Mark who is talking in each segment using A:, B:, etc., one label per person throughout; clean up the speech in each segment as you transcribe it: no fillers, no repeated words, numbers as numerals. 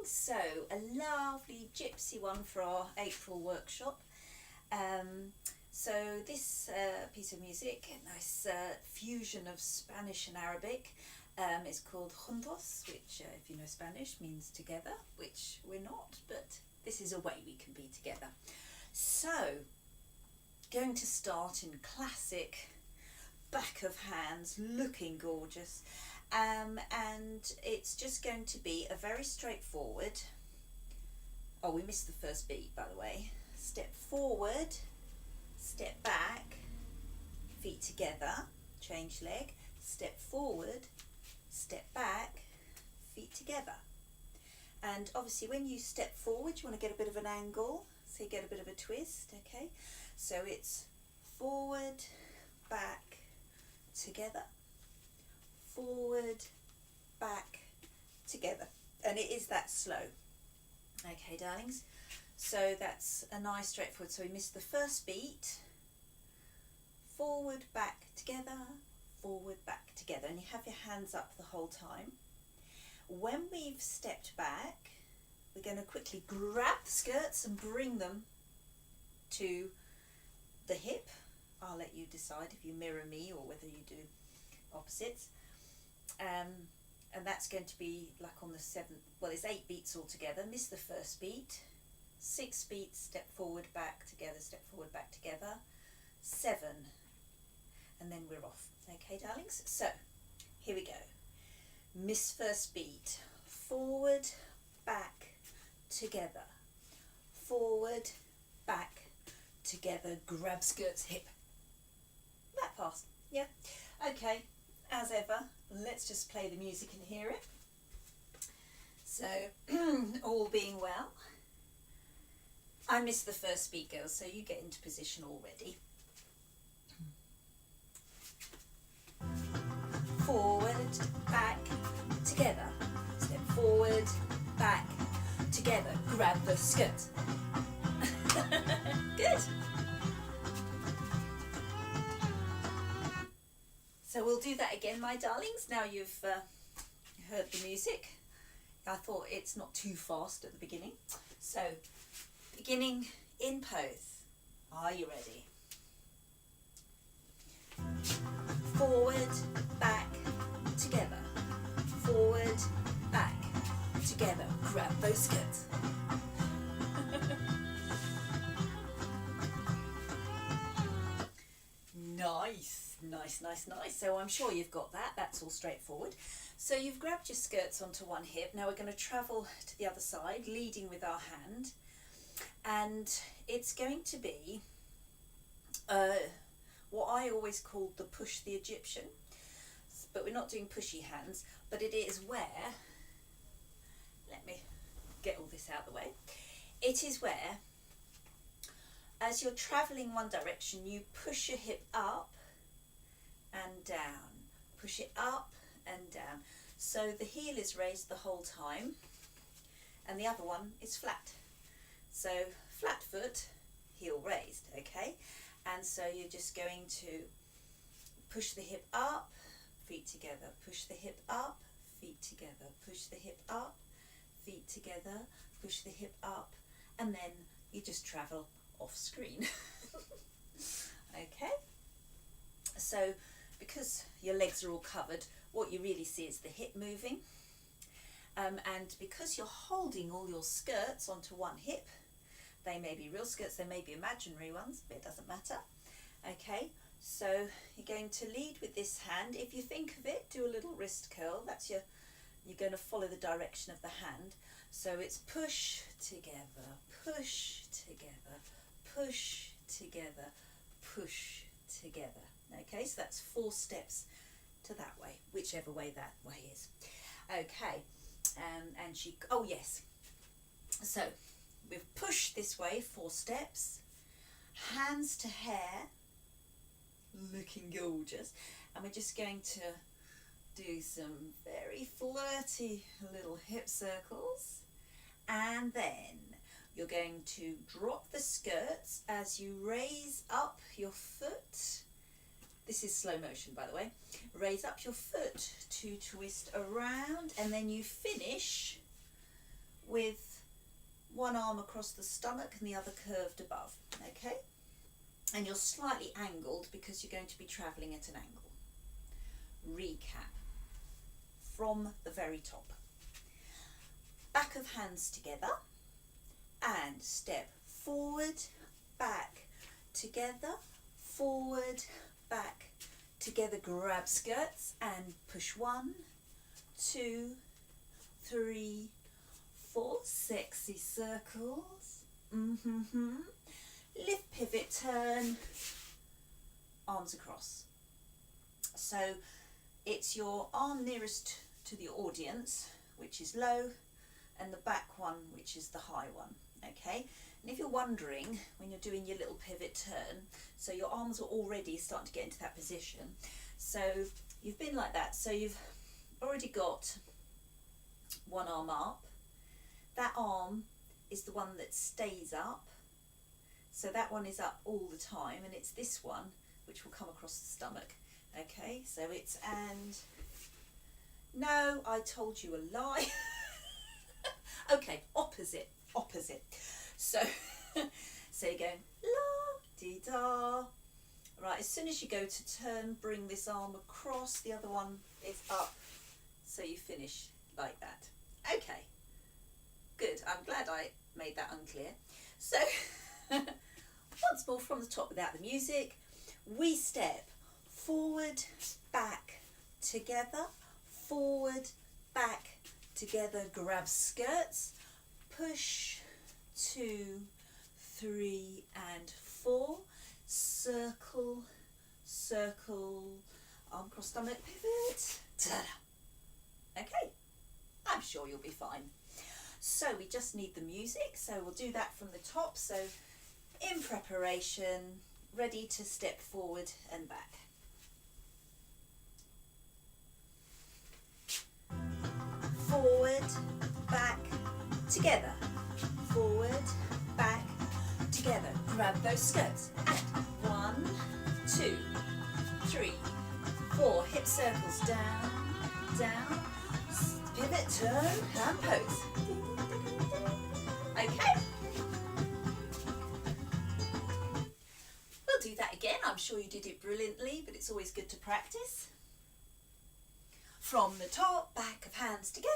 A: So a lovely gypsy one for our April workshop. So this piece of music, a nice fusion of Spanish and Arabic, is called juntos, which if you know Spanish means together, which we're not, but this is a way we can be together. So going to start in classic back of hands, looking gorgeous, and it's just going to be a very straightforward, oh, we missed the first beat by the way, step forward, step back, feet together, change leg, step forward, step back, feet together. And obviously when you step forward you want to get a bit of an angle, so you get a bit of a twist, okay? So it's forward, back, together, forward, back, together. And it is that slow. Okay, darlings. So that's a nice straightforward. So we missed the first beat. Forward, back, together, forward, back, together. And you have your hands up the whole time. When we've stepped back, we're going to quickly grab the skirts and bring them to the hip. I'll let you decide if you mirror me or whether you do opposites. And that's going to be like on the 7th, well, it's 8 beats altogether. Miss the first beat. 6 beats, step forward, back, together, step forward, back, together. 7. And then we're off. Okay, darlings? So, here we go. Miss first beat. Forward, back, together. Forward, back, together. Grab skirts, hip. That fast. Yeah. Okay, as ever, let's just play the music and hear it. So, all being well. I missed the first beat, girls, so you get into position already. Forward, back, together. Step forward, back, together. Grab the skirt. Good. So we'll do that again, my darlings. Now you've heard the music. I thought it's not too fast at the beginning. So, beginning in pose. Are you ready? Forward, back, together. Forward, back, together. Grab those skirts. Nice, nice, nice, nice. So I'm sure you've got that. That's all straightforward. So you've grabbed your skirts onto one hip. Now we're going to travel to the other side, leading with our hand. And it's going to be what I always called the push the Egyptian. But we're not doing pushy hands. But it is where, let me get all this out of the way. It is where, as you're travelling one direction, you push your hip up and down. Push it up and down. So the heel is raised the whole time and the other one is flat. So flat foot, heel raised, okay? And so you're just going to push the hip up, feet together, push the hip up, feet together, push the hip up, feet together, push the hip up, and then you just travel off screen. Okay? So because your legs are all covered, what you really see is the hip moving. And because you're holding all your skirts onto one hip, they may be real skirts, they may be imaginary ones, but it doesn't matter. Okay, so you're going to lead with this hand. If you think of it, do a little wrist curl. That's you're going to follow the direction of the hand. So it's push together, push together, push together, push together. Okay, so that's 4 steps to that way, whichever way that way is. Okay, and she, oh yes, so we've pushed this way 4 steps, hands to hair, looking gorgeous, and we're just going to do some very flirty little hip circles, and then you're going to drop the skirts as you raise up your foot. This is slow motion, by the way. Raise up your foot to twist around, and then you finish with one arm across the stomach and the other curved above, okay? And you're slightly angled because you're going to be travelling at an angle. Recap from the very top. Back of hands together and step forward, back, together, forward, back, together, grab skirts and push 1, 2, 3, 4, sexy circles. Lift, pivot, turn, arms across. So it's your arm nearest to the audience, which is low, and the back one, which is the high one, okay? And if you're wondering, when you're doing your little pivot turn, so your arms are already starting to get into that position. So you've been like that, so you've already got one arm up. That arm is the one that stays up. So that one is up all the time, and it's this one which will come across the stomach. Okay, so it's, and no, I told you a lie. Okay, opposite. So, so you're going la-dee-da. Right, as soon as you go to turn, bring this arm across, the other one is up, so you finish like that. Okay, good, I'm glad I made that unclear. So, once more from the top without the music, we step forward, back, together, forward, back, together, grab skirts, push, 2, 3 and 4, circle, circle, arm cross stomach, pivot, ta-da. Okay, I'm sure you'll be fine. So we just need the music, so we'll do that from the top. So in preparation, ready to step forward and back. Forward, back, together, forward, back, together, grab those skirts, and 1, 2, 3, 4, hip circles, down, down, pivot, turn, and pose. Okay, we'll do that again. I'm sure you did it brilliantly, but it's always good to practice. From the top, back of hands together.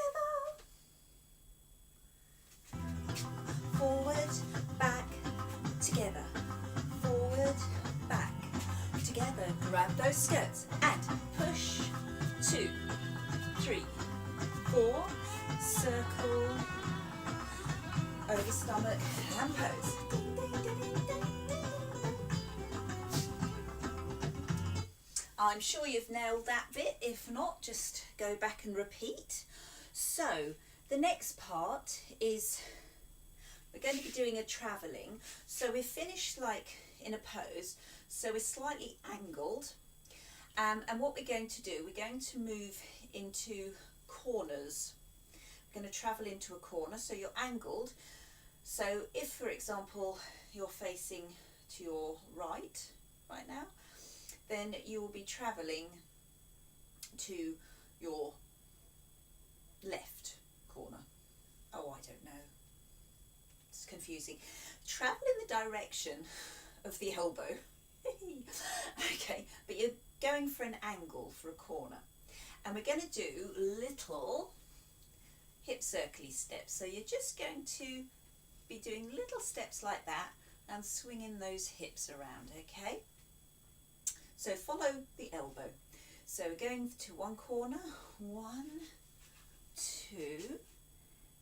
A: Forward, back, together. Forward, back, together. Grab those skirts and push. 2, 3, 4. Circle. Over stomach and pose. I'm sure you've nailed that bit. If not, just go back and repeat. So the next part is we're going to be doing a travelling. So we're finished like in a pose. So we're slightly angled. And what we're going to do, we're going to move into corners. We're going to travel into a corner. So you're angled. So if, for example, you're facing to your right now, then you will be travelling to your left corner. Oh, I don't know. It's confusing. Travel in the direction of the elbow. Okay, but you're going for an angle for a corner. And we're going to do little hip circly steps. So you're just going to be doing little steps like that and swinging those hips around, okay? So follow the elbow. So we're going to one corner, 1, 2,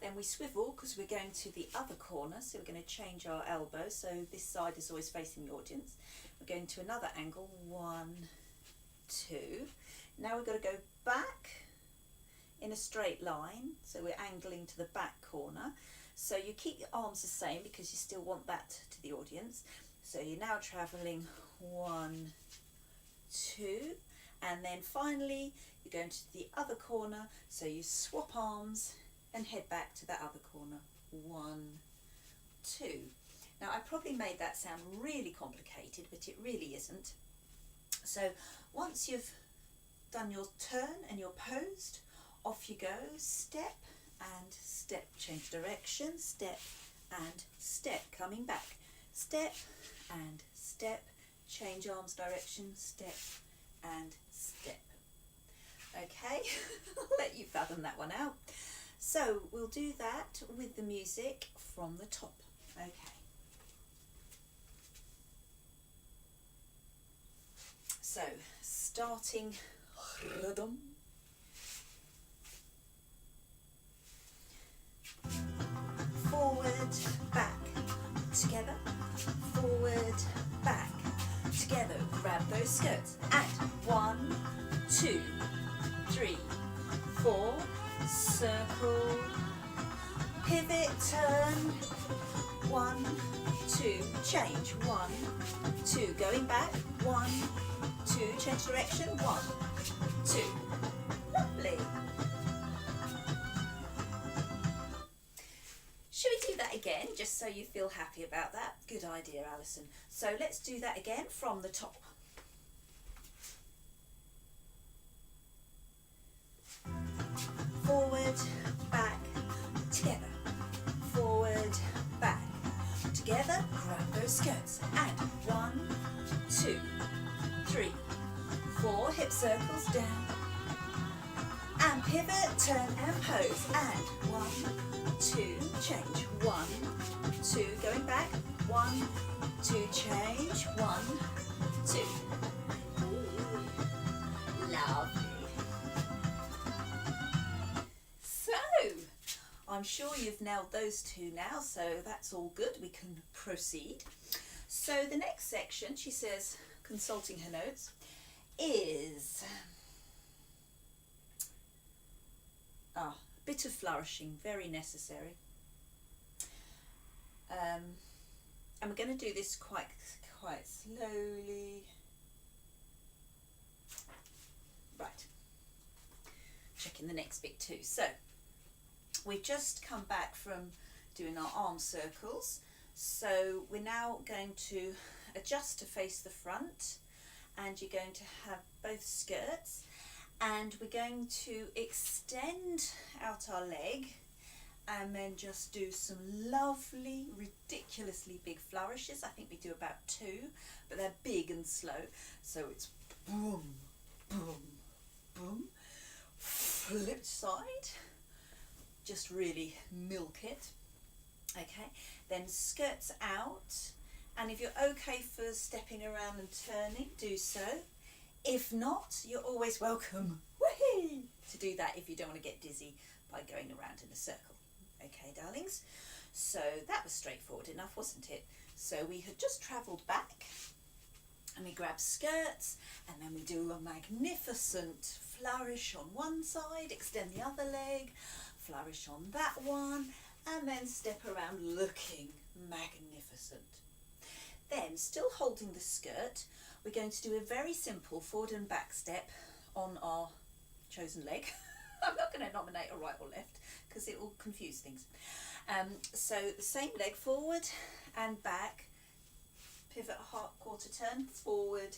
A: then we swivel because we're going to the other corner, so we're going to change our elbow, so this side is always facing the audience. We're going to another angle, 1, 2. Now we've got to go back in a straight line, so we're angling to the back corner. So you keep your arms the same because you still want that to the audience. So you're now travelling 1, 2, and then finally you're going to the other corner, so you swap arms and head back to that other corner, 1, 2. Now I probably made that sound really complicated, but it really isn't. So once you've done your turn and you're posed, off you go, step and step, change direction, step and step, coming back, step and step, change arms direction, step and step. Okay, I'll let you fathom that one out. So we'll do that with the music from the top. Okay. So starting rhythm. Forward, back, together, forward, back, together, grab those skirts, and 1, 2, 3, 4, circle, pivot, turn, 1, 2, change, 1, 2, going back, 1, 2, change direction, 1, 2, lovely. Should we do that again, just so you feel happy about that? Good idea, Alison. So let's do that again from the top. Forward, back, together. Forward, back, together. Grab those skirts. And 1, 2, 3, 4. Hip circles down. And pivot, turn and pose. And 1, 2, change. 1, 2, going back. 1, 2, change. 1, 2. Lovely. So, I'm sure you've nailed those two now, so that's all good. We can proceed. So the next section, she says, consulting her notes, is a bit of flourishing, very necessary. And we're going to do this quite slowly. Right. Checking the next bit too. So we've just come back from doing our arm circles. So we're now going to adjust to face the front, and you're going to have both skirts, and we're going to extend out our leg and then just do some lovely, ridiculously big flourishes. I think we do about 2, but they're big and slow. So it's boom, boom, boom, flip side, just really milk it. Okay, then skirts out, and if you're okay for stepping around and turning, do so. If not, you're always welcome to do that if you don't want to get dizzy by going around in a circle. Okay, darlings, so that was straightforward enough, wasn't it? So we had just travelled back, and we grab skirts, and then we do a magnificent flourish on one side, extend the other leg, flourish on that one, and then step around looking magnificent. Then, still holding the skirt, we're going to do a very simple forward and back step on our chosen leg. I'm not going to nominate a right or left because it will confuse things. So the same leg, forward and back, pivot half quarter turn, forward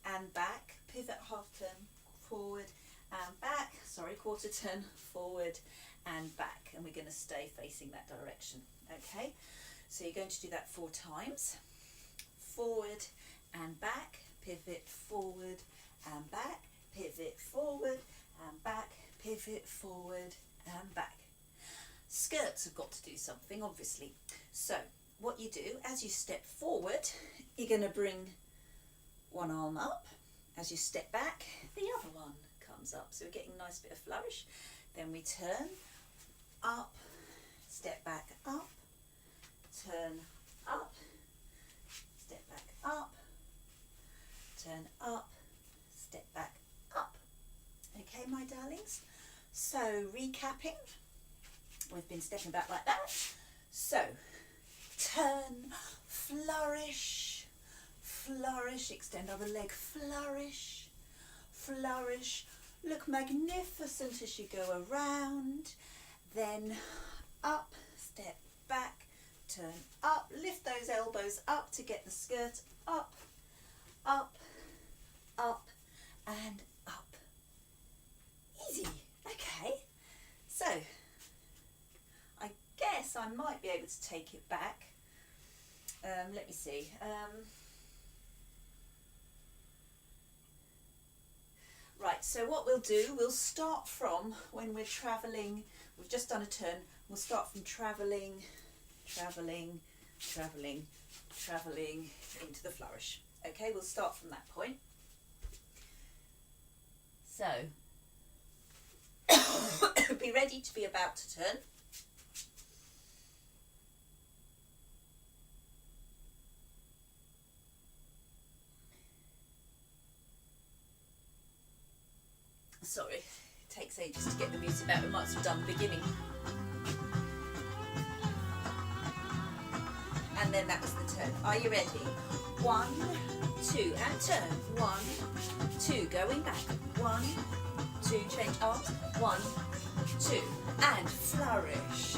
A: and back, pivot half turn, forward and back, sorry, quarter turn, forward and back, and we're going to stay facing that direction. Okay, so you're going to do that 4 times. Forward and back, pivot forward and back, pivot forward and back, pivot forward and back. Skirts have got to do something, obviously. So what you do, as you step forward, you're going to bring one arm up. As you step back, the other one comes up. So we're getting a nice bit of flourish. Then we turn up, step back up, turn up, step back up, turn up, step back up. Okay, my darlings? So, recapping, we've been stepping back like that. So, turn, flourish, flourish, extend other leg, flourish, flourish, look magnificent as you go around, then up, step back, turn up, lift those elbows up to get the skirt up, up, up and up. Easy. Okay, so guess I might be able to take it back. Let me see. Right, so what we'll do, we'll start from when we're travelling, we've just done a turn, we'll start from travelling into the flourish. Okay, we'll start from that point. So, be ready to be about to turn. Sorry, it takes ages to get the music out. We might as well done the beginning. And then that was the turn. Are you ready? 1, 2, and turn. 1, 2, going back. 1, 2, change arms. 1, 2, and flourish.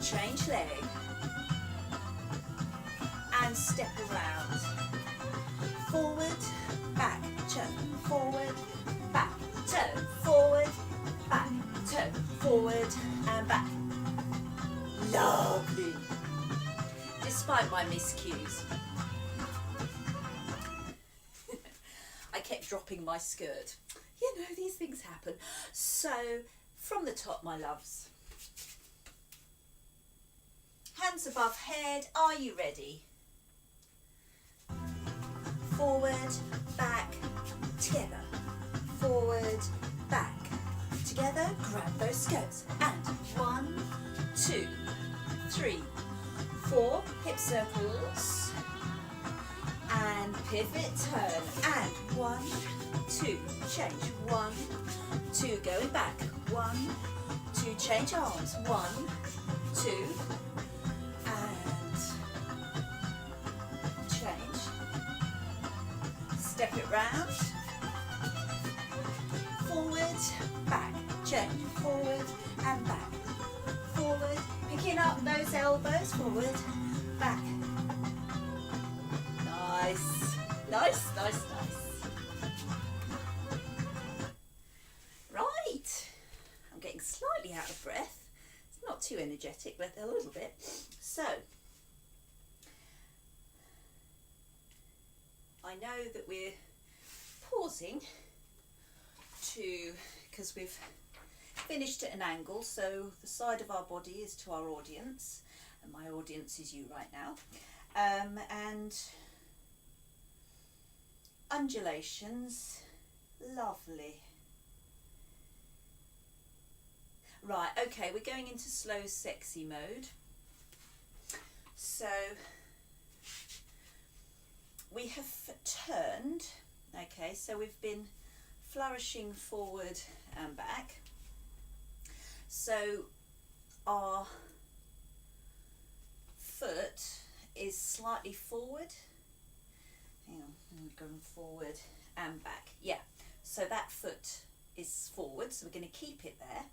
A: Change leg. And step around. Forward, back, turn, forward, back, turn, forward, back, turn, forward, and back. Lovely. Despite my miscues. I kept dropping my skirt. You know, these things happen. So, from the top, my loves. Hands above head. Are you ready? Forward, back, together. Forward, back, together. Grab those skirts. And 1, 2, 3, 4. Hip circles. And pivot, turn. And 1, 2, change. 1, 2, going back. 1, 2, change arms. 1, 2, and change. Step it round. Forward, back, change. Forward and back. Forward, picking up those elbows. Forward, back. Nice, nice, nice, nice. Right, I'm getting slightly out of breath. It's not too energetic, but a little bit. So, I know that we're pausing because we've finished at an angle, so the side of our body is to our audience, and my audience is you right now. And undulations, lovely. Right, okay, we're going into slow sexy mode. So we have turned, okay, so we've been flourishing forward and back. So our foot is slightly forward. Hang on, I'm going forward and back. Yeah, so that foot is forward, so we're going to keep it there.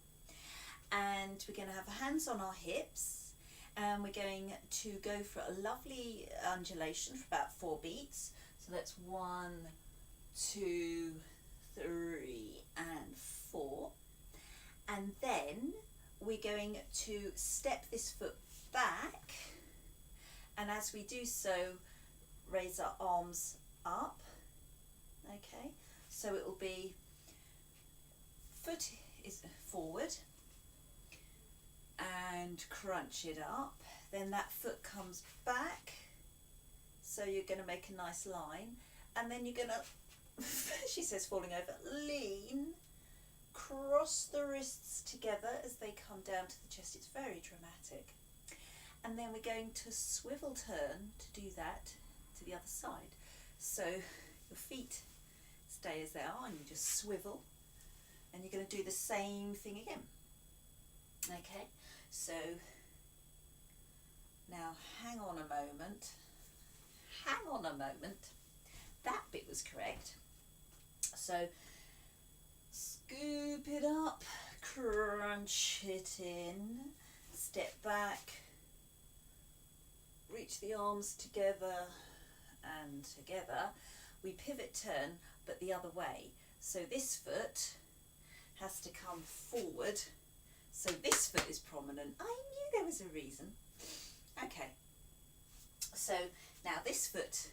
A: And we're going to have our hands on our hips, and we're going to go for a lovely undulation for about 4 beats. So that's 1, 2, 3, and 4. And then we're going to step this foot back, and as we do so, raise our arms up. Okay, so it will be foot is forward and crunch it up, then that foot comes back, so you're going to make a nice line, and then you're going to she says falling over, lean, cross the wrists together as they come down to the chest. It's very dramatic. And then we're going to swivel turn to do that to the other side. So your feet stay as they are, and you just swivel, and you're going to do the same thing again. Okay, so now hang on a moment. Hang on a moment. That bit was correct. So scoop it up, crunch it in, step back, reach the arms together and together. We pivot turn, but the other way. So this foot has to come forward, So this foot is prominent. I knew there was a reason. Okay, so now this foot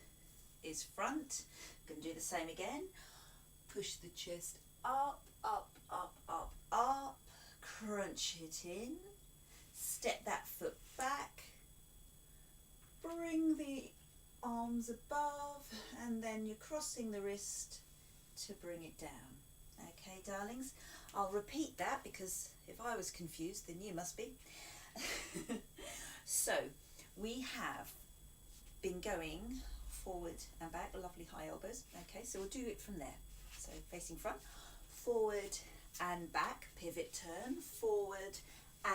A: is front. I'm going to do the same again. Push the chest up, up, up, up, up. Crunch it in. Step that foot back. Bring the arms above, and then you're crossing the wrist to bring it down. Okay, darlings, I'll repeat that because if I was confused, then you must be. So we have been going forward and back, lovely high elbows. Okay, so we'll do it from there. So facing front, forward and back, pivot turn, forward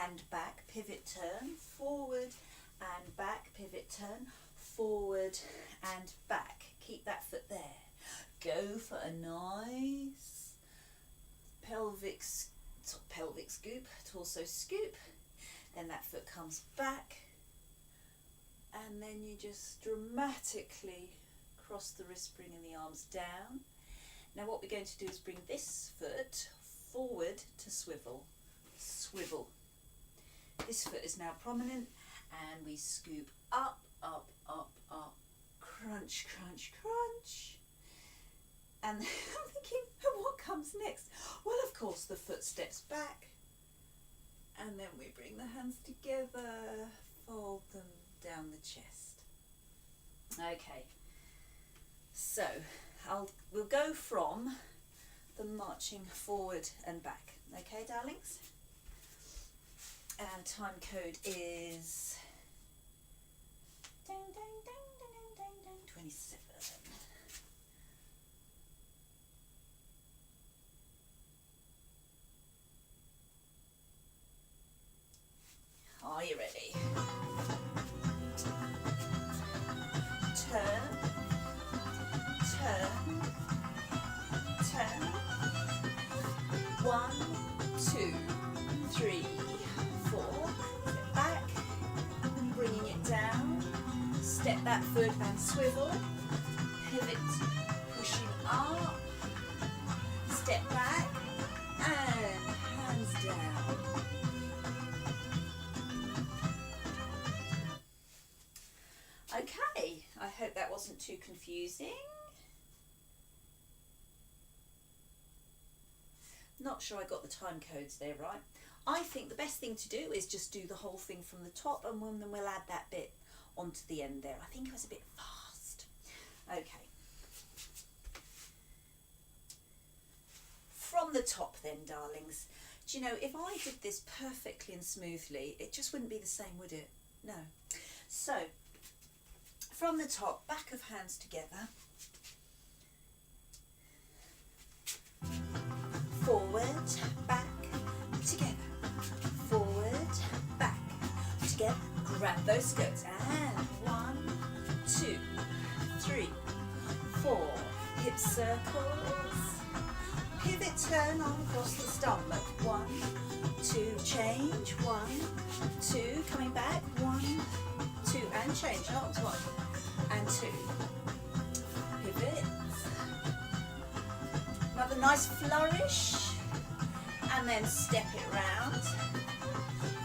A: and back, pivot turn, forward and back, pivot turn, forward and back. Keep that foot there. Go for a nice pelvic scoop, torso scoop. Then that foot comes back, and then you just dramatically cross the wrist, bringing the arms down. Now what we're going to do is bring this foot forward to swivel. Swivel. This foot is now prominent, and we scoop up, up, up, up, crunch, crunch, crunch. And I'm thinking, what comes next? Well, of course, the foot steps back, and then we bring the hands together, fold them down the chest. Okay, so we'll go from the marching forward and back. Okay, darlings? And time code is 27. Are you ready? Turn, turn, turn. 1, 2, 3, 4. Step back, bringing it down. Step that foot and swivel. Pivot, pushing up. Step back and hands down. Okay, I hope that wasn't too confusing. Not sure I got the time codes there right. I think the best thing to do is just do the whole thing from the top, and then we'll add that bit onto the end there. I think it was a bit fast. Okay. From the top then, darlings. Do you know, if I did this perfectly and smoothly, it just wouldn't be the same, would it? No. So, from the top, back of hands together. Forward, back, together. Forward, back, together. Grab those skirts. And 1, 2, 3, 4. Hip circles. Pivot, turn arm across the stomach. 1, 2, change. 1, 2, coming back. 1, 2, and change. Not 1 and 2. Pivot. Another nice flourish, and then step it round.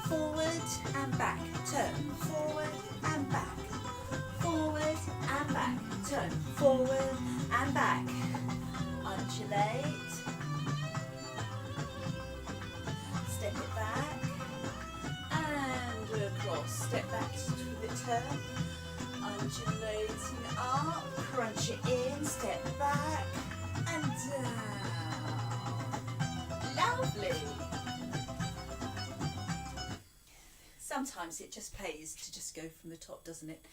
A: Forward and back. Turn. Forward and back. Forward and back. Turn. Forward and back. Undulate. Step it back. And across. Step back to the turn. Undulating up. Crunch it in. Step back. And down. Lovely. Sometimes it just pays to just go from the top, doesn't it?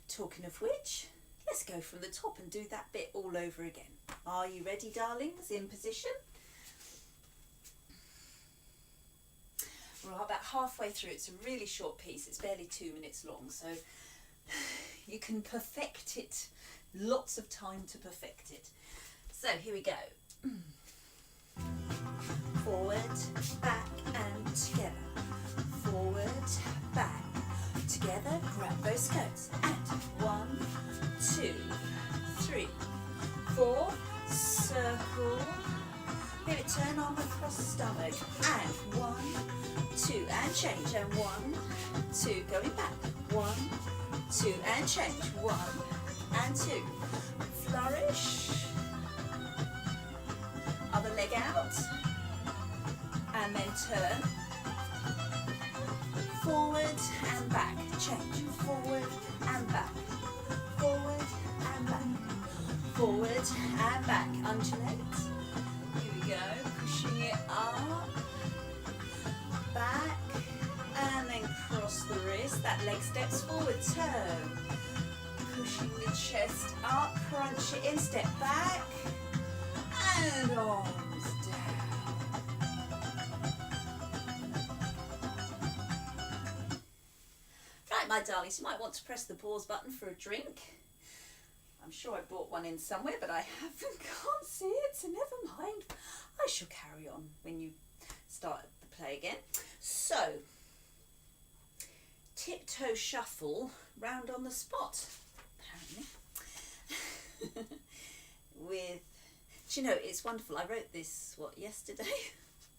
A: Talking of which, let's go from the top and do that bit all over again. Are you ready, darlings? In position? We're about halfway through. It's a really short piece. It's barely 2 minutes long, so you can perfect it. Lots of time to perfect it. So here we go. Forward, back and together. Forward, back, together. Grab those skirts. And 1, 2, 3, 4. Circle. Pivot, turn arm across the stomach. And 1, 2, and change, and 1, 2, going back, 1, 2, and change, 1 and 2, flourish, other leg out, and then turn, forward and back, change, forward and back, forward and back, forward and back, undulate, here we go, pushing it up, back, and then cross the wrist, that leg steps forward, turn, pushing the chest up, crunch it in, step back, and arms down. Right, my darlings, you might want to press the pause button for a drink. I'm sure I brought one in somewhere, but I can't see it, so never mind. I shall carry on when you start the play again. So, tiptoe shuffle round on the spot, apparently. Do you know, it's wonderful. I wrote this, yesterday?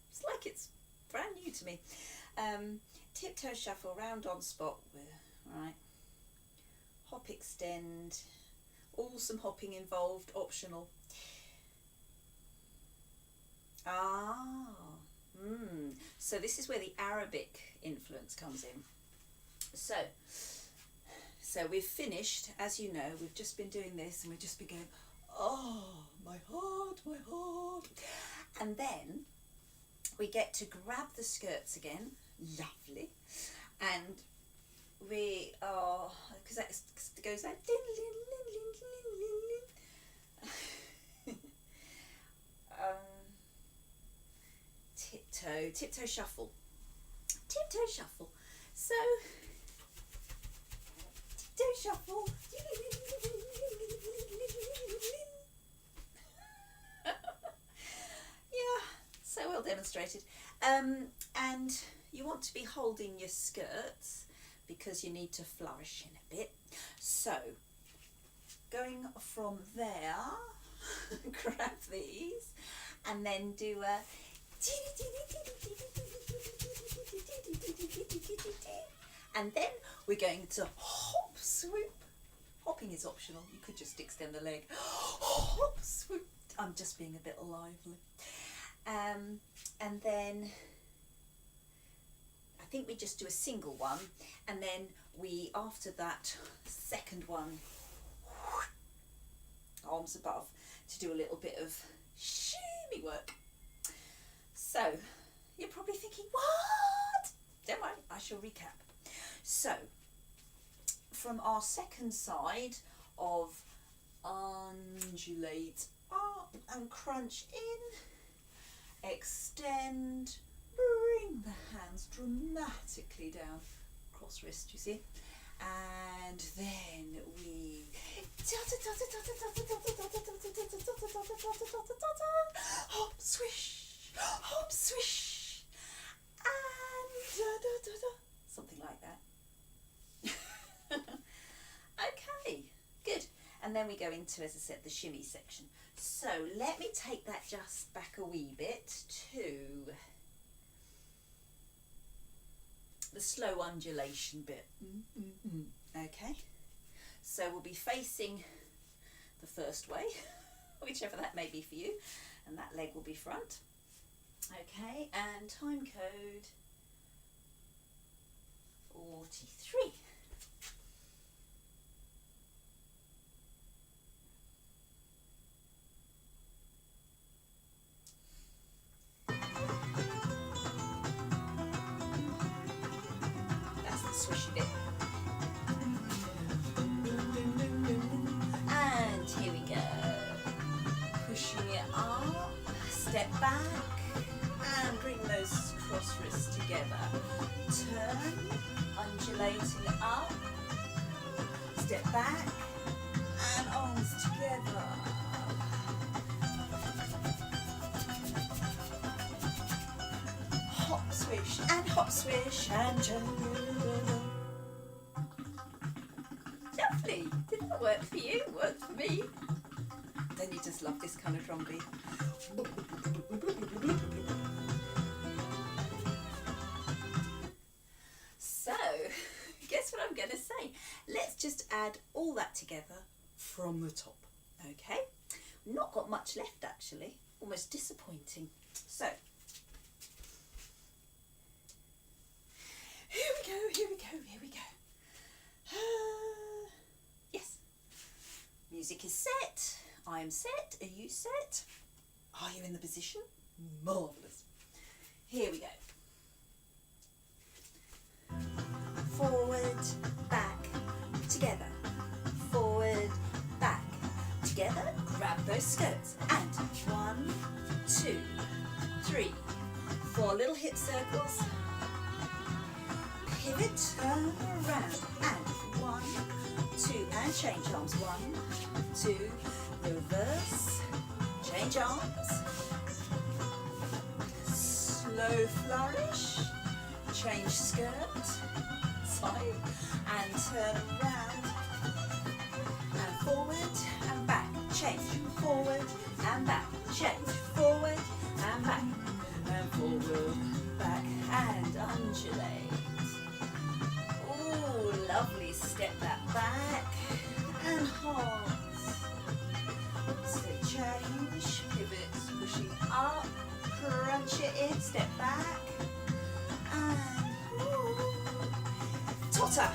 A: It's like it's brand new to me. Tiptoe shuffle round on spot, right? Hop, extend, all some hopping involved, optional. So this is where the Arabic influence comes in. So we've finished, as you know, we've just been doing this and we've just been going, oh, my heart, my heart. And then we get to grab the skirts again, lovely, and we are, because that goes like, tiptoe shuffle, so tiptoe shuffle, yeah, so well demonstrated. And you want to be holding your skirts because you need to flourish in a bit. So going from there, grab these and then do a and then we're going to hop, swoop. Hopping is optional, you could just extend the leg. Hop, swoop. I'm just being a bit lively. And then I think we just do a single one, and then we, after that second one, arms above, to do a little bit of shimmy work. So you're probably thinking, what? Don't worry, I shall recap. So from our second side of undulate up and crunch in, extend, bring the hands dramatically down, cross wrist, you see, and then we hop, swish, and something like that. Okay, good. And then we go into, as I said, the shimmy section. So let me take that just back a wee bit to the slow undulation bit. Okay, so we'll be facing the first way, whichever that may be for you, and that leg will be front. Okay, and time code 43. That's the swishy bit. And here we go. Pushing it up, step back, and bring those cross wrists together. Turn, undulating up, step back, and arms together. Hop, swish, and turn. Lovely. Did that work for you? Worked for me. Then you just love this kind of drum beat. going to say. Let's just add all that together from the top. Okay, not got much left actually, almost disappointing. So here we go, here we go, here we go. Yes, music is set. I am set. Are you set? Are you in the position? Marvellous. Here we go. Forward, back, together. Forward, back, together. Grab those skirts. And 1, 2, 3, 4 little hip circles. Pivot, turn around. And 1, 2, and change arms. 1, 2, reverse, change arms. Slow flourish, change skirt, side, and turn around, and forward and back, change, forward and back, change, forward and back, and forward, back, and undulate. Oh, lovely, step that back, and hold. So change, pivot, pushing up, crunch it in, step back, and totter.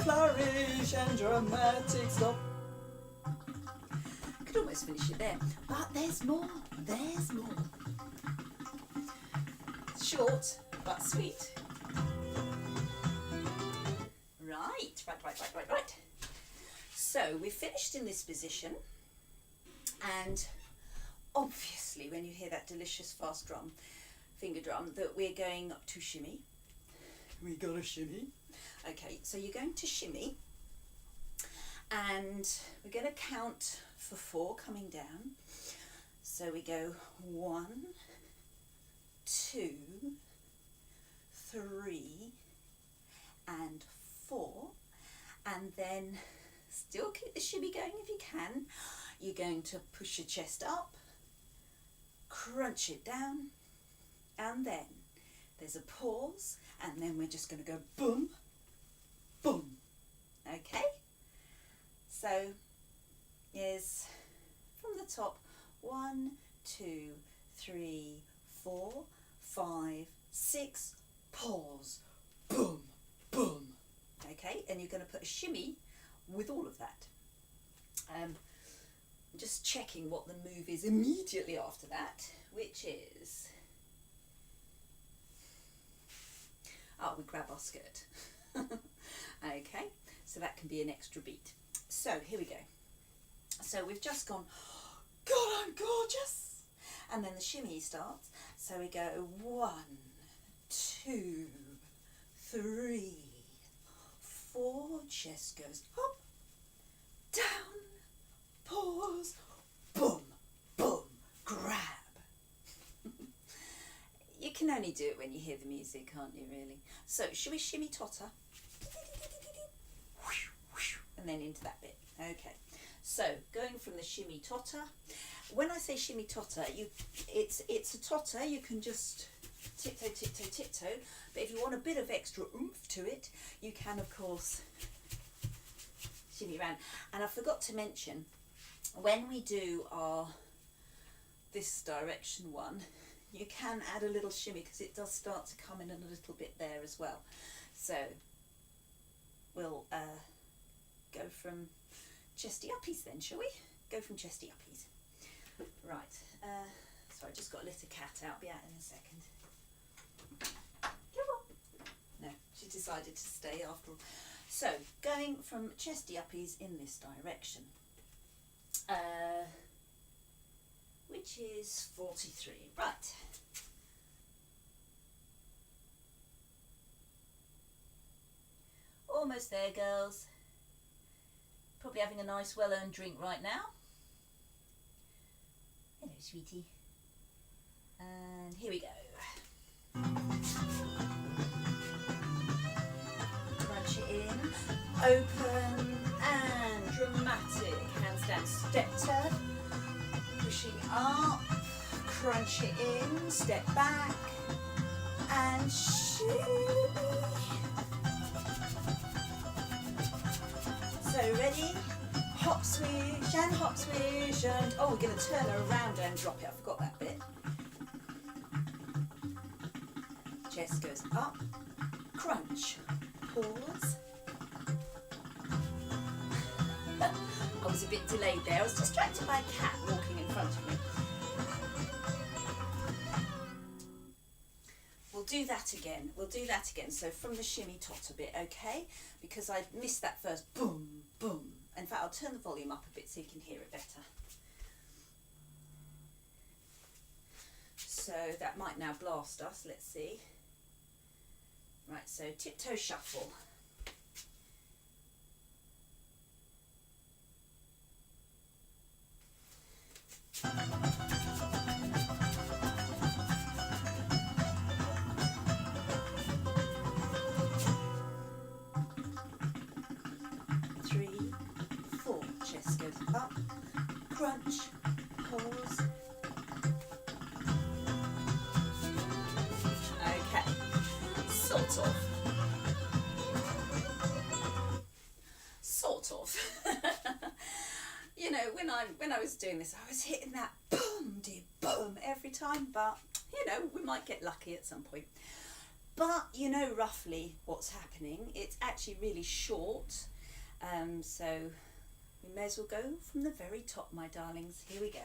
A: Flourish and dramatic stop. Could almost finish it there, but there's more, there's more. Short, but sweet. Right. So we've finished in this position, and obviously when you hear that delicious fast drum, finger drum, that we're going to shimmy. We gotta shimmy. Okay, so you're going to shimmy, and we're going to count for 4 coming down. So we go 1, 2, 3, and 4, and then still keep the shimmy going if you can. You're going to push your chest up, crunch it down, and then there's a pause, and then we're just going to go boom, boom. Okay? So here's from the top 1, 2, 3, 4, 5, 6, pause, boom, boom. Okay, and you're going to put a shimmy with all of that. Just checking what the move is immediately after that, which is, we grab our skirt. Okay, so that can be an extra beat. So here we go. So we've just gone, God, I'm gorgeous. And then the shimmy starts. So we go 1, 2, 3, 4, chest goes up, down, pause, boom, boom, grab. You can only do it when you hear the music, can't you, really? So should we shimmy totter? And then into that bit. Okay, so going from the shimmy totter. When I say shimmy totter, it's a totter. You can just tiptoe, tiptoe, tiptoe. But if you want a bit of extra oomph to it, you can, of course, shimmy around. And I forgot to mention, when we do our this direction one, you can add a little shimmy because it does start to come in a little bit there as well. So we'll go from chesty uppies then, shall we? Go from chesty uppies. Right, so I just got to let a cat out, be out in a second. Come on. No, she decided to stay after all. So, going from chesty uppies in this direction, which is 43. Right. Almost there, girls. Probably having a nice well-earned drink right now. Hello, sweetie. And here we go. Crunch it in, open and dramatic. Handstand step turn. Pushing up, crunch it in, step back and shimmy. So ready? Hop swish and hop swish and, oh, we're going to turn around and drop it. I forgot that bit. Chest goes up, crunch, pause. I was a bit delayed there. I was distracted by a cat walking in front of me. We'll do that again. We'll do that again. So from the shimmy tot a bit, okay? Because I missed that first boom, boom. In fact, I'll turn the volume up a bit so you can hear it better. So that might now blast us. Let's see. Right, so tiptoe shuffle. Up, crunch, pause. Okay, sort of. You know, when I was doing this, I was hitting that boom, dear boom every time, but you know, we might get lucky at some point. But you know roughly what's happening. It's actually really short, so we may as well go from the very top, my darlings. Here we go.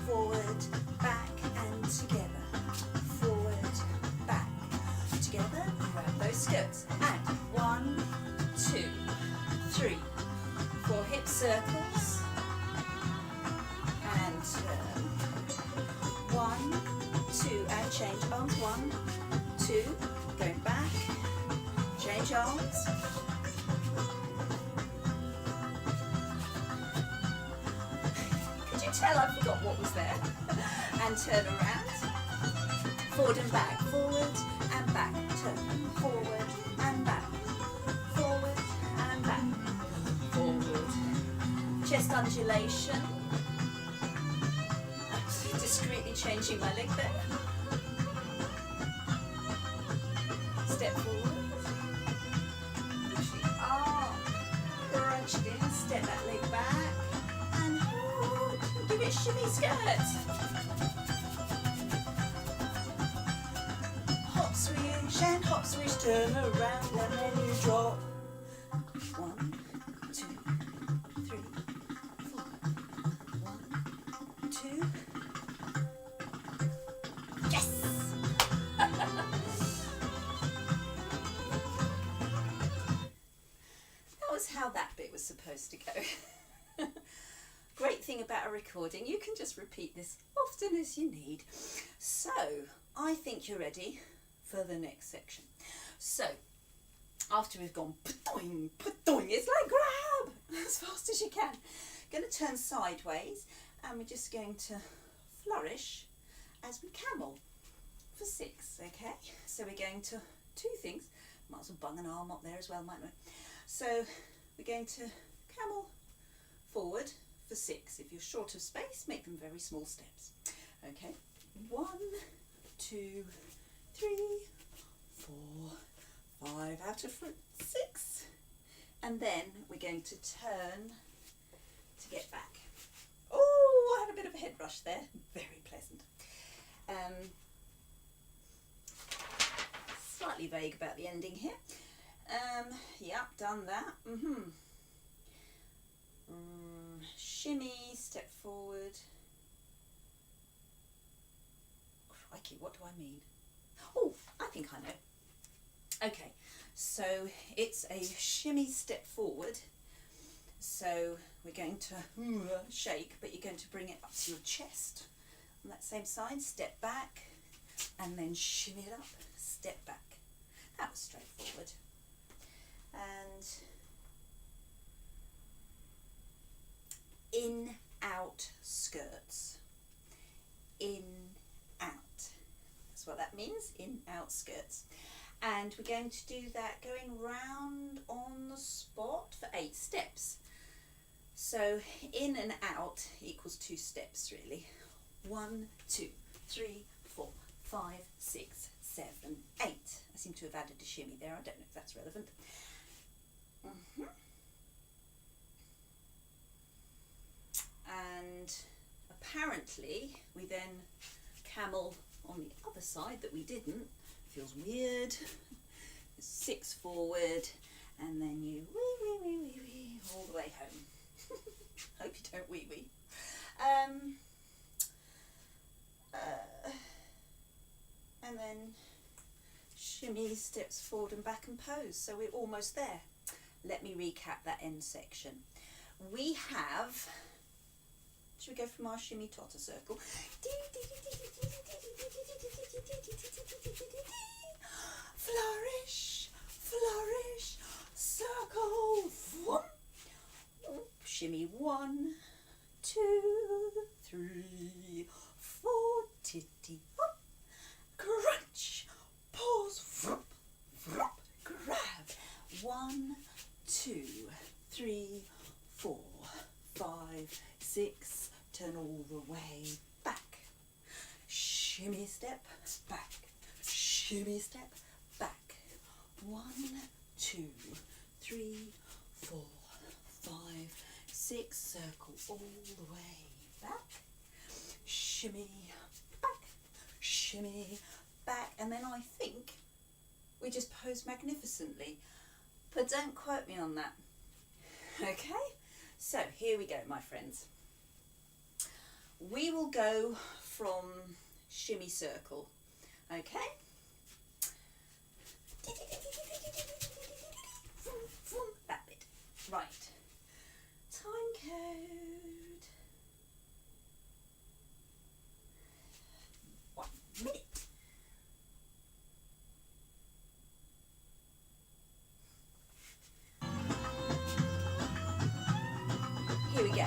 A: Forward, back and together. Forward, back, together. Grab those skirts. And 1, 2, 3, 4 hip circles. And turn. 1, 2, and change arms. 1, 2, going back. Change arms. Could you tell I forgot what was there? And turn around. Forward and back. Forward and back. Turn. Forward and back. Forward and back. Forward. Chest undulation. Discreetly changing my leg there. Step forward. Crunch it in, step that leg back, and hold. Give it a shimmy skirt. Hop swish and hop swish, turn around and then you drop. 1, 2, 3, 4. 1, 2. Yes! How that bit was supposed to go. Great thing about a recording, you can just repeat this often as you need. So I think you're ready for the next section. So after we've gone pa-doing, pa-doing, it's like grab as fast as you can. Going to turn sideways and we're just going to flourish as we camel for 6, okay? So we're going to 2 things. Might as well bung an arm up there as well, mightn't we? So we're going to camel forward for 6. If you're short of space, make them very small steps. Okay, 1, 2, 3, 4, 5, out of front, 6. And then we're going to turn to get back. Oh, I had a bit of a head rush there. Very pleasant. Slightly vague about the ending here. Yep, done that. Shimmy, step forward. Crikey, what do I mean? Oh, I think I know. Okay, so it's a shimmy step forward. So we're going to shake, but you're going to bring it up to your chest. On that same side, step back, and then shimmy it up, step back. That was straightforward. And in, out, skirts. In, out. That's what that means, in, out, skirts. And we're going to do that going round on the spot for 8 steps. So in and out equals 2 steps really. 1, 2, 3, 4, 5, 6, 7, 8. I seem to have added a shimmy there. I don't know if that's relevant. And apparently we then camel on the other side that we didn't. Feels weird. 6 forward, and then you wee wee wee wee wee all the way home. Hope you don't wee wee. And then shimmy, steps forward and back and pose. So we're almost there. Let me recap that end section. We have, should we go from our shimmy totter circle? Flourish, flourish, circle, whoop. Shimmy 1, 2, 3, 4, titty, hop, crunch, pause, whoop, whoop, grab. 1, 2, 3, 4, 5, 6, turn all the way back. Shimmy step, back. Shimmy step, back. 1, 2, 3, 4, 5, 6, circle all the way back. Shimmy, back. Shimmy, back. And then I think we just pose magnificently. But don't quote me on that. Okay? So here we go, my friends. We will go from shimmy circle. Okay? That bit. Right. Time code. 1 minute. Here we go.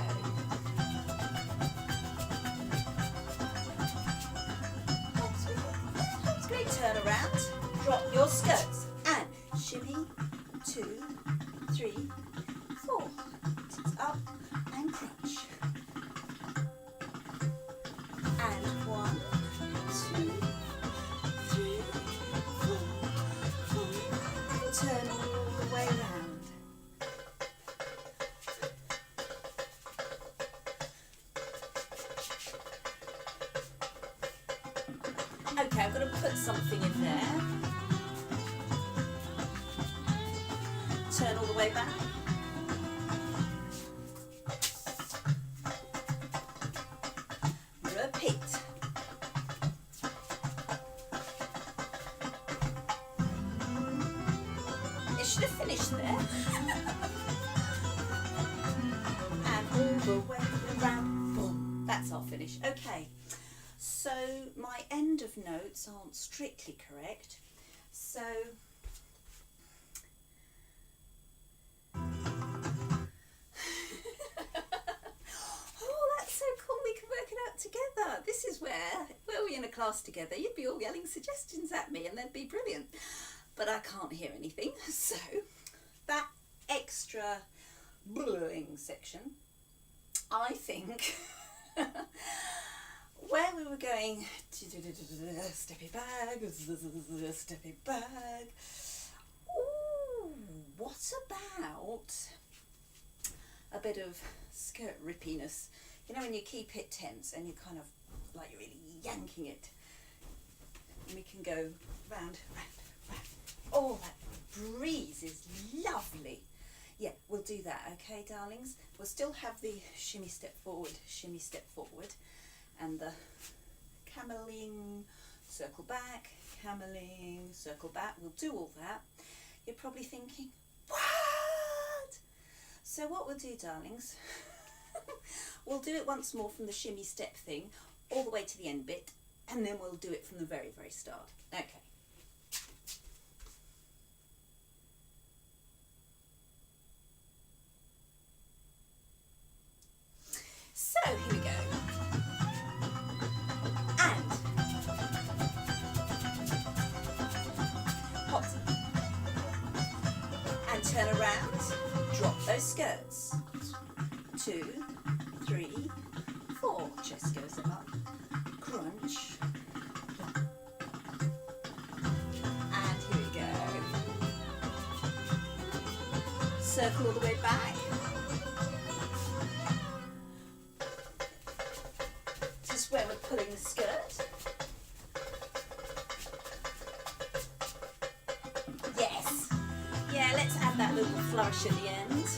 A: That's great. Turn around. Drop your skirts and shimmy 2, 3, 4. Sits up and crunch. And 1, 2, 3, 4, 5. And turn all the way around. Okay, I'm going to put something in there. Turn all the way back. Repeat. It should have finished there. And all the way around. Boom. That's our finish. Okay. So my end of notes aren't strictly correct. So oh, that's so cool, we can work it out together. This is where we're in a class together, you'd be all yelling suggestions at me and they'd be brilliant. But I can't hear anything, so that extra blowing section, I think where we were going, steppy bag, steppy bag. Ooh, what about a bit of skirt rippiness? You know, when you keep it tense and you kind of like you're really yanking it. And we can go round, round, round. Oh, that breeze is lovely. Yeah, we'll do that, okay, darlings? We'll still have the shimmy step forward, and the cameling, circle back, cameling, circle back. We'll do all that. You're probably thinking, what? So what we'll do, darlings, we'll do it once more from the shimmy step thing, all the way to the end bit, and then we'll do it from the very, very start. Okay. So here we go. And hot. And turn around. Drop those skirts. 2, 3, 4. Chest goes up. Crunch. And here we go. Circle all the way back. Just where we're pulling the skirt. Yes. Yeah, let's add that little flourish at the end.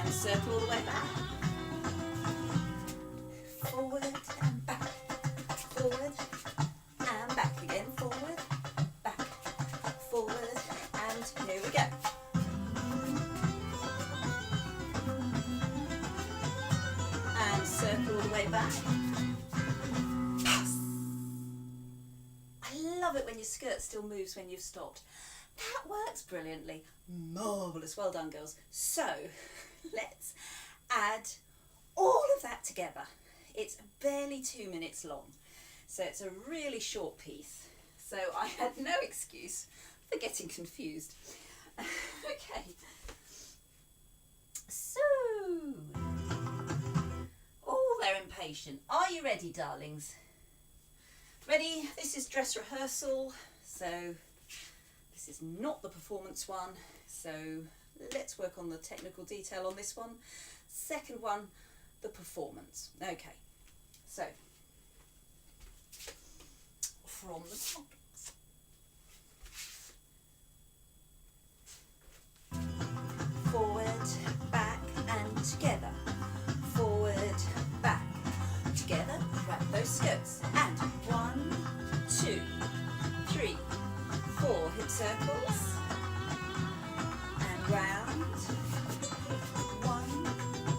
A: And circle all the way back. Forward and back. Forward and back again. Forward, back, forward, and here we go. And circle all the way back. Yes. I love it when your skirt still moves when you've stopped. That works brilliantly. Marvellous. Well done, girls. So let's add all of that together. It's barely 2 minutes long, so it's a really short piece. So I had no excuse for getting confused. Okay. So, oh, they're impatient. Are you ready, darlings? Ready? This is dress rehearsal, so this is not the performance one. So let's work on the technical detail on this one. Second one, the performance. Okay, so from the top. Forward, back and together. Forward, back, together. Wrap those skirts. And 1, 2, 3, 4 hip circles. And round. 1,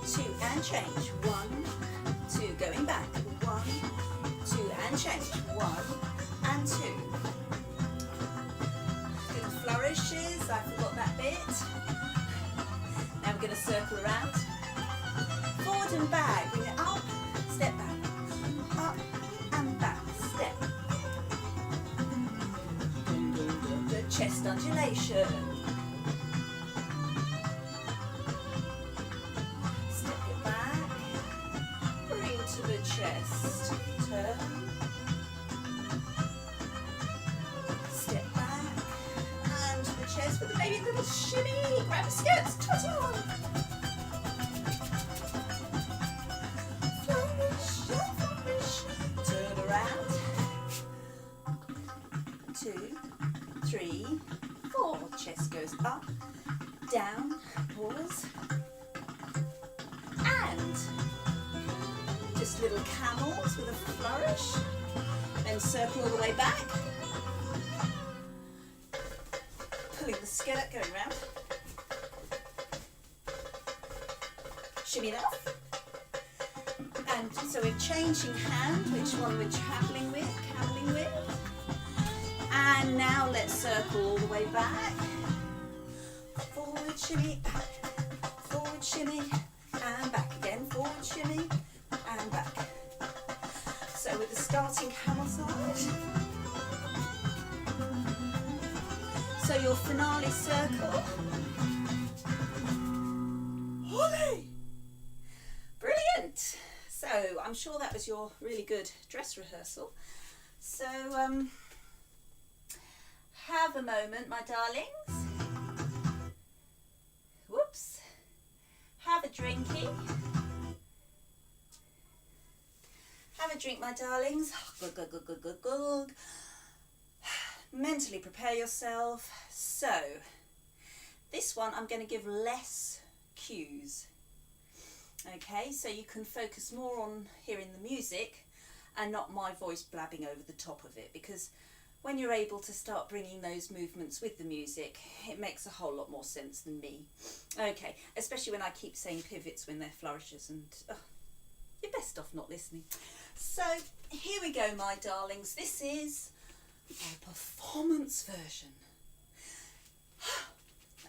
A: 2 and change. 1, 2 going back. 1, 2 and change. 1 and 2. Little flourishes. I forgot that bit. Now we're going to circle around. Forward and back. Bring it up. Step back. Up and back. Step. Chest undulation. To the chest, turn, step back, and to the chest with a maybe a little shimmy, grab the skirts, ta-ta! Flourish, flourish, turn around, 2, 3, 4, chest goes up, down, pause, and just little camels with a flourish, then circle all the way back, pulling the skirt, going round, shimmy it off, and so we're changing hand, which one we're camelling with, and now let's circle all the way back, forward shimmy, back, forward shimmy, and back again, forward shimmy, and back. So with the starting camel side. So your finale circle. Holly! Brilliant! So I'm sure that was your really good dress rehearsal. So have a moment, my darlings. Whoops. Have a drinky. Have a drink, my darlings. Glug, glug, glug, glug, glug, glug. Mentally prepare yourself. So, this one I'm going to give less cues. Okay, so you can focus more on hearing the music and not my voice blabbing over the top of it, because when you're able to start bringing those movements with the music, it makes a whole lot more sense than me. Okay, especially when I keep saying pivots when they're flourishes, and you're best off not listening. So here we go, my darlings. This is a performance version.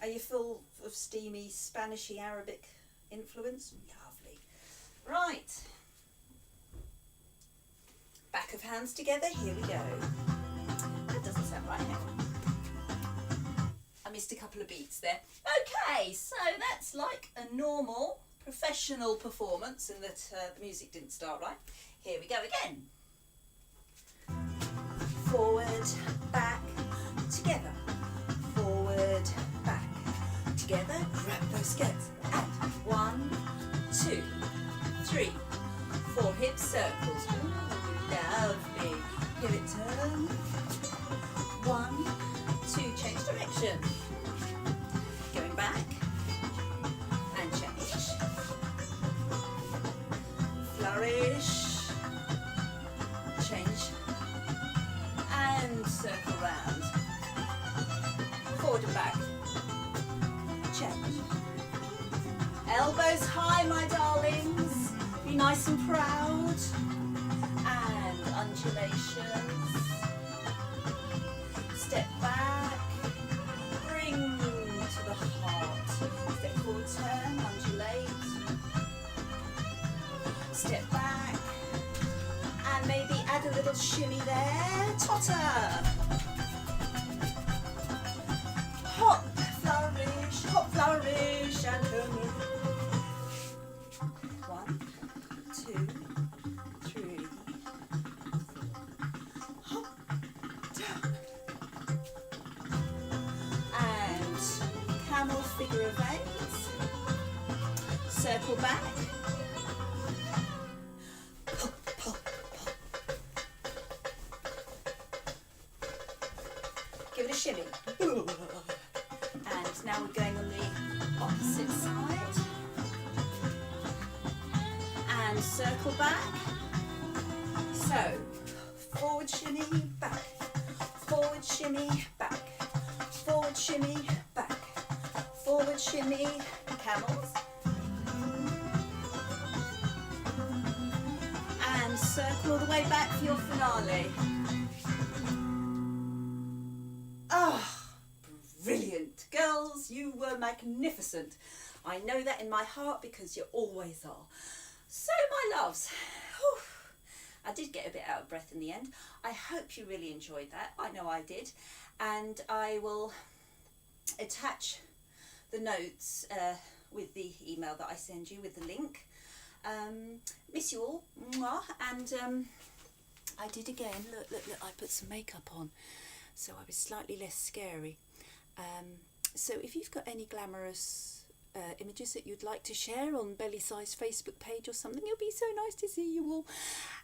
A: Are you full of steamy Spanishy Arabic influence? Lovely. Right. Back of hands together. Here we go. That doesn't sound right. Hang on. missed a couple of beats there. Okay, so that's like a normal professional performance, and that the music didn't start right. Here we go again. Forward, back, together. Forward, back, together. Grab those skirts. And 1, 2, 3, 4 hip circles. Ooh, lovely. Pivot turn. 1, 2, change direction. Going back and change. Flourish. Change. And circle round. Forward and back. Change. Elbows high, my darlings. Be nice and proud. And undulations. Step back. Bring to the heart. Step forward, turn, undulate. Step back. And maybe add a little shimmy there. Totter. Hop, flourish, and turn. 1, 2, 3. Hop, down. And camel figure of 8. Circle back. Pop, pop, pop. Give it a shimmy. And now we're going on the opposite side. And circle back. So, forward shimmy, back. Forward shimmy, back. Forward shimmy, back. Forward shimmy, camels. And circle all the way back for your finale. Oh, brilliant. Girls, you were magnificent. I know that in my heart because you always are. So, my loves, whew, I did get a bit out of breath in the end. I hope you really enjoyed that. I know I did. And I will attach the notes with the email that I send you with the link. Miss you all. Mwah. And I did again. Look, I put some makeup on. So I was slightly less scary. So if you've got any glamorous images that you'd like to share on Belly Size Facebook page or something, it'll be so nice to see you all.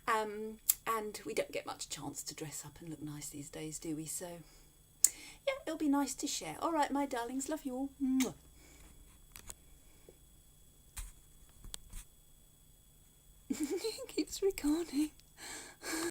A: And we don't get much chance to dress up and look nice these days, do we? So yeah, it'll be nice to share. All right, my darlings, love you all. Mwah. Keeps recording.